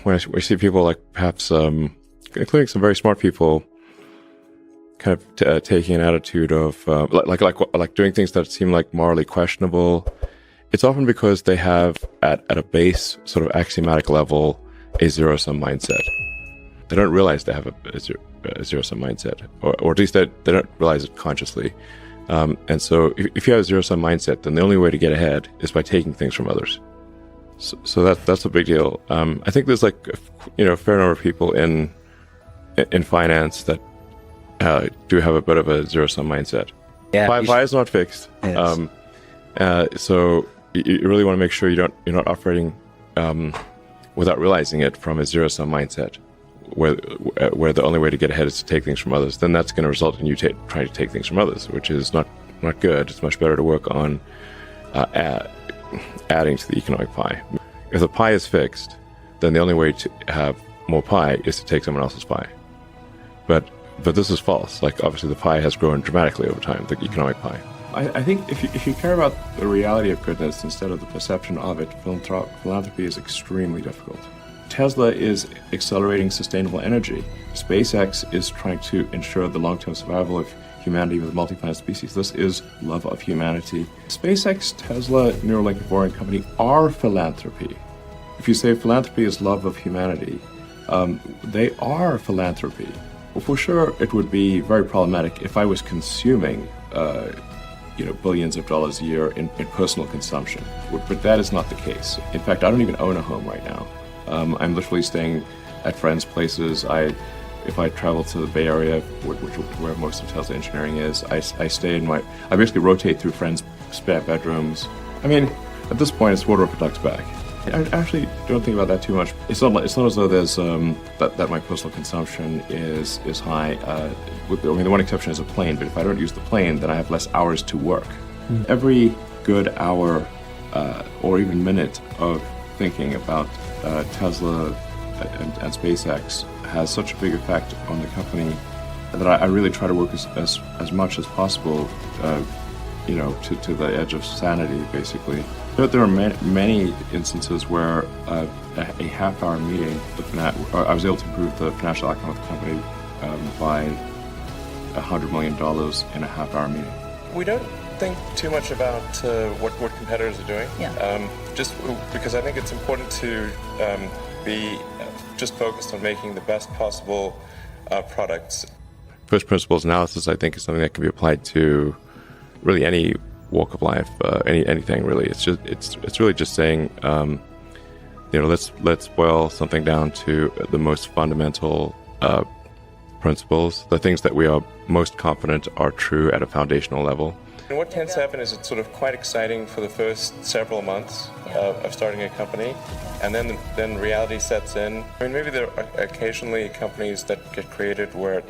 when I see people like perhaps, including some very smart people, kind of taking an attitude of like doing things that seem like morally questionable, it's often because they have at a base sort of axiomatic level a zero-sum mindset. They don't realize they have a zero-sum mindset, or at least they don't realize it consciously. And so if you have a zero-sum mindset, then the only way to get ahead is by taking things from others. So that's a big deal. I think there's like a fair number of people in finance that do have a bit of a zero-sum mindset. Yeah, Pi is not fixed. Yes. So you really want to make sure you're not operating without realizing it from a zero-sum mindset, where the only way to get ahead is to take things from others. Then that's going to result in you trying to take things from others, which is not good. It's much better to work on adding to the economic pie. If the pie is fixed, then the only way to have more pie is to take someone else's pie. But this is false. Like, obviously the pie has grown dramatically over time, the economic pie. I think if you care about the reality of goodness instead of the perception of it, philanthropy is extremely difficult. Tesla is accelerating sustainable energy. SpaceX is trying to ensure the long-term survival of humanity with a multi-planet species. This is love of humanity. SpaceX, Tesla, Neuralink, and Boring Company are philanthropy. If you say philanthropy is love of humanity, they are philanthropy. Well, for sure, it would be very problematic if I was consuming billions of dollars a year in personal consumption. But that is not the case. In fact, I don't even own a home right now. I'm literally staying at friends' places. If I travel to the Bay Area, where most of Tesla engineering is, I basically rotate through friends' spare bedrooms. I mean, at this point, it's water off a duck's back. I actually don't think about that too much. It's not as though there's that my personal consumption is high. The one exception is a plane, but if I don't use the plane, then I have less hours to work. Every good hour or even minute of thinking about Tesla and SpaceX has such a big effect on the company that I really try to work as much as possible, to the edge of sanity, basically. But there are many instances where a half-hour meeting, I was able to improve the financial outcome of the company by $100 million in a half-hour meeting. We don't think too much about what competitors are doing, just because I think it's important to be just focused on making the best possible products. First principles analysis, I think, is something that can be applied to really any walk of life, anything really. It's really just saying, let's boil something down to the most fundamental principles, the things that we are most confident are true at a foundational level. And what tends to happen is it's sort of quite exciting for the first several months of starting a company, and then reality sets in. I mean, maybe there are occasionally companies that get created where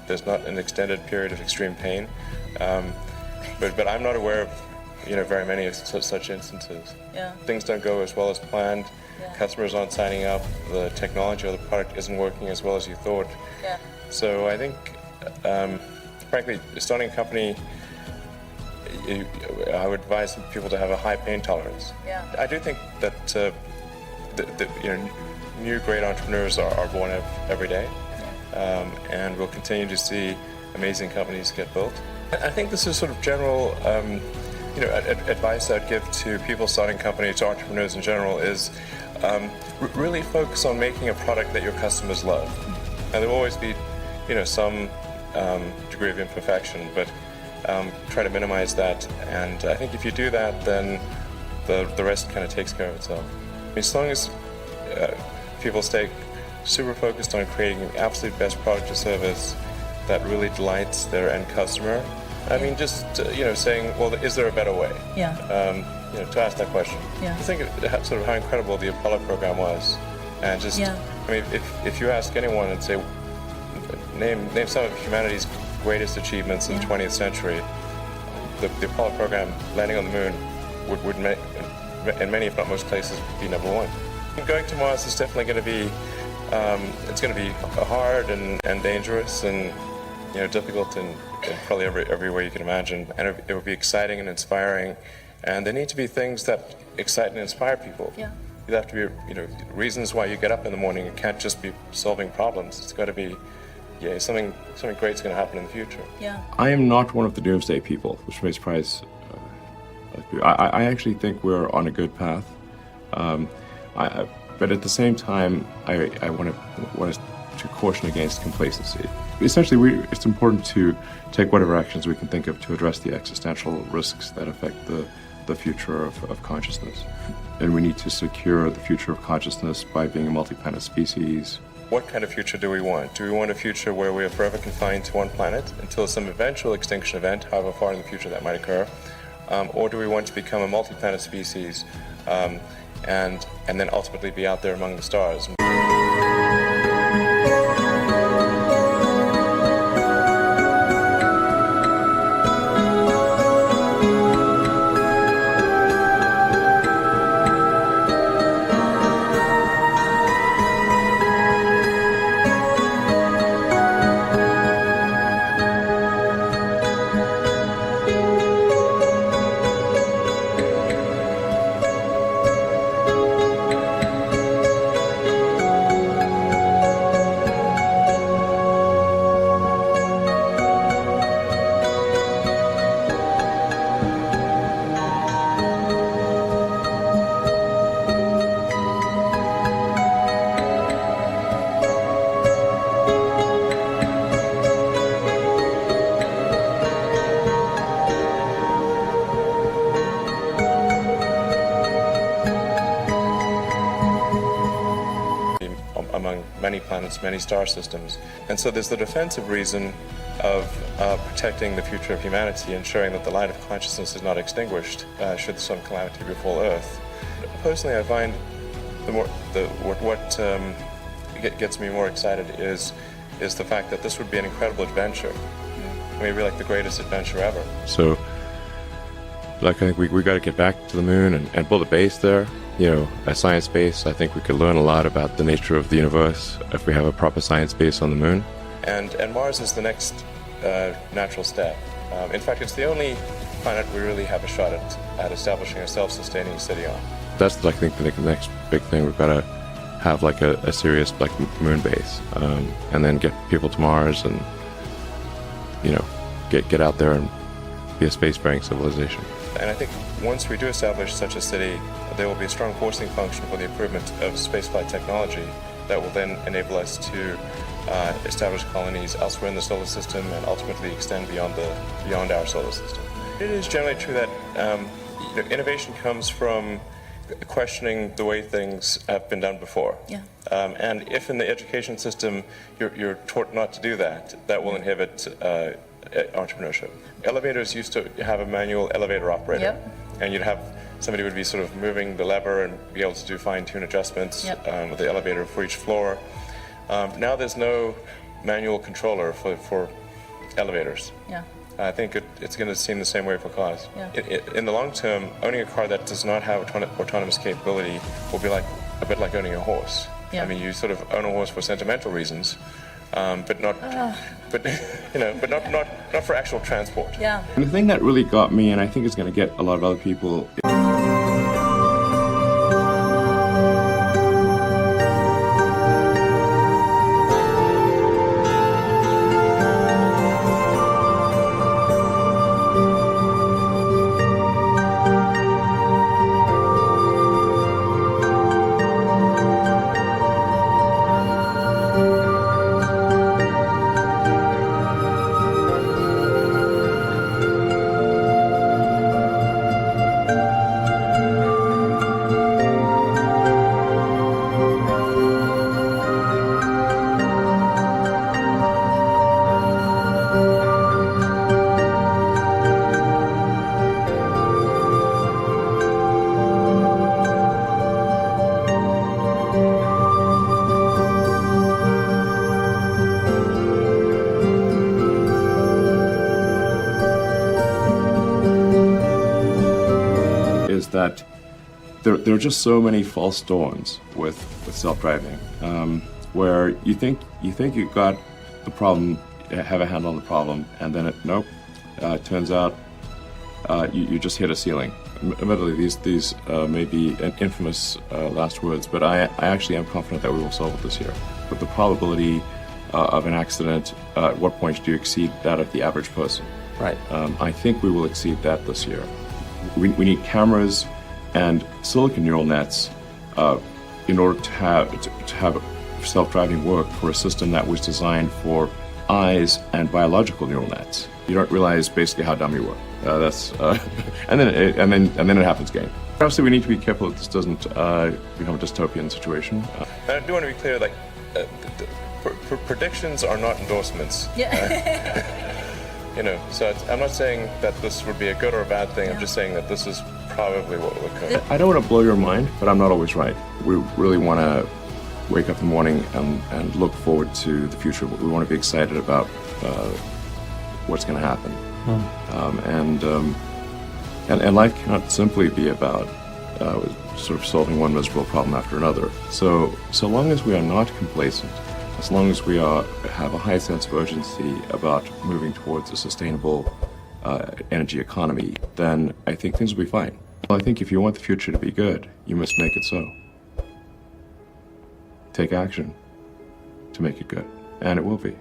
there's not an extended period of extreme pain, but I'm not aware of very many of such instances. Yeah. Things don't go as well as planned. Yeah. Customers aren't signing up. The technology or the product isn't working as well as you thought. Yeah. So I think, frankly, starting a company, I would advise people to have a high pain tolerance. Yeah. I do think that new great entrepreneurs are born every day, and we'll continue to see amazing companies get built. I think this is sort of general, advice I'd give to people starting companies, to entrepreneurs in general, is really focus on making a product that your customers love. And there will always be, some degree of imperfection, but try to minimize that. And I think if you do that, then the rest kind of takes care of itself. I mean, as long as people stay super focused on creating the absolute best product or service that really delights their end customer. I mean, just saying, well, is there a better way? Yeah. To ask that question. Yeah. I think sort of how incredible the Apollo program was, and just, I mean, if you ask anyone and say, name some of humanity's greatest achievements in the 20th century, the Apollo program landing on the moon would make, in many, if not most places, be number one. Going to Mars is definitely going to be, it's going to be hard and dangerous and difficult in probably every way you can imagine, and it will be exciting and inspiring, and there need to be things that excite and inspire people. Yeah. have to be, reasons why you get up in the morning. It can't just be solving problems. It's got to be, something great's going to happen in the future. Yeah. I am not one of the doomsday people, which may surprise. I actually think we're on a good path. But at the same time, I want to caution against complacency. Essentially, it's important to take whatever actions we can think of to address the existential risks that affect the future of consciousness. And we need to secure the future of consciousness by being a multi-planet species. What kind of future do we want? Do we want a future where we are forever confined to one planet until some eventual extinction event, however far in the future that might occur? Or do we want to become a multi-planet species and then ultimately be out there among the stars? Among many planets, many star systems. And so there's the defensive reason of protecting the future of humanity, ensuring that the light of consciousness is not extinguished should some calamity befall Earth. Personally, I find what gets me more excited is the fact that this would be an incredible adventure. Maybe like the greatest adventure ever. So, I think we got to get back to the moon and build a base there. A science base. I think we could learn a lot about the nature of the universe if we have a proper science base on the moon. And Mars is the next natural step. In fact, it's the only planet we really have a shot at establishing a self-sustaining city on. That's, I think, the next big thing. We've got to have a serious moon base, and then get people to Mars, and get out there and be a spacefaring civilization. And I think once we do establish such a city, there will be a strong forcing function for the improvement of spaceflight technology that will then enable us to establish colonies elsewhere in the solar system and ultimately extend beyond our solar system. It is generally true that innovation comes from questioning the way things have been done before. Yeah. And if in the education system you're taught not to do that, that will inhibit entrepreneurship. Elevators used to have a manual elevator operator. Yep. And you'd have somebody would be sort of moving the lever and be able to do fine-tune adjustments. Yep. With the elevator for each floor. Now there's no manual controller for elevators. Yeah. I think it's going to seem the same way for cars. Yeah. In the long term, owning a car that does not have autonomous capability will be a bit like owning a horse. Yeah. I mean, you sort of own a horse for sentimental reasons, but not for actual transport. Yeah. And the thing that really got me, and I think is going to get a lot of other people, that there are just so many false dawns with self-driving, where you think you've got the problem, have a handle on the problem, and then turns out you just hit a ceiling. admittedly, these may be an infamous last words, but I actually am confident that we will solve it this year. But the probability of an accident, at what point do you exceed that of the average person? Right. I think we will exceed that this year. We need cameras and silicon neural nets in order to have self-driving work for a system that was designed for eyes and biological neural nets. You don't realize basically how dumb you were. And then it happens again. Obviously, we need to be careful that this doesn't become a dystopian situation. I do want to be clear, like, predictions are not endorsements. Yeah. So I'm not saying that this would be a good or a bad thing. I'm just saying that this is probably what will occur. I don't want to blow your mind, but I'm not always right. We really want to wake up in the morning and look forward to the future. We want to be excited about what's going to happen. And life cannot simply be about sort of solving one miserable problem after another. So long as we are not complacent, as long as we have a high sense of urgency about moving towards a sustainable energy economy, then I think things will be fine. Well, I think if you want the future to be good, you must make it so. Take action to make it good, and it will be.